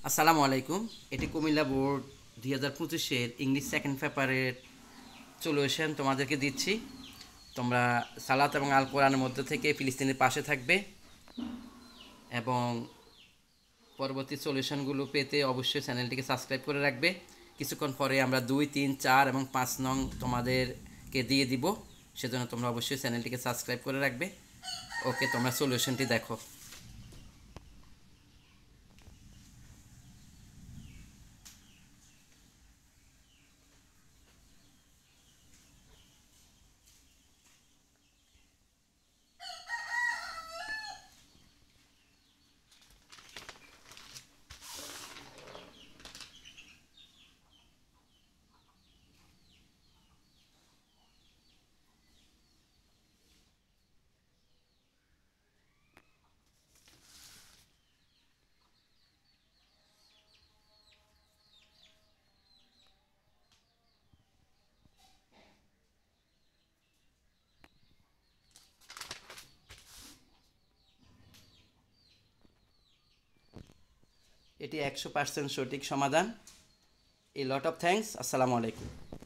আসসালামু আলাইকুম। এটি কুমিল্লা বোর্ড 2025-এর ইংলিশ সেকেন্ড পেপারের সলিউশন তোমাদেরকে দিচ্ছি। তোমরা সালাত এবং আল কোরআনের মধ্যে থেকে ফিলিস্তিনের পাশে থাকবে এবং পরবর্তী সলিউশনগুলো পেতে অবশ্যই চ্যানেলটিকে সাবস্ক্রাইব করে রাখবে। কিছুক্ষণ পরে আমরা 2, 3, 4 এবং 5 নং তোমাদেরকে দিয়ে দিব, সেজন্য তোমরা অবশ্যই চ্যানেলটিকে সাবস্ক্রাইব করে রাখবে। ওকে, তোমরা সলিউশনটি দেখো। এটি 100% সঠিক সমাধান। এ লট অফ থ্যাঙ্কস। আসসালামু আলাইকুম।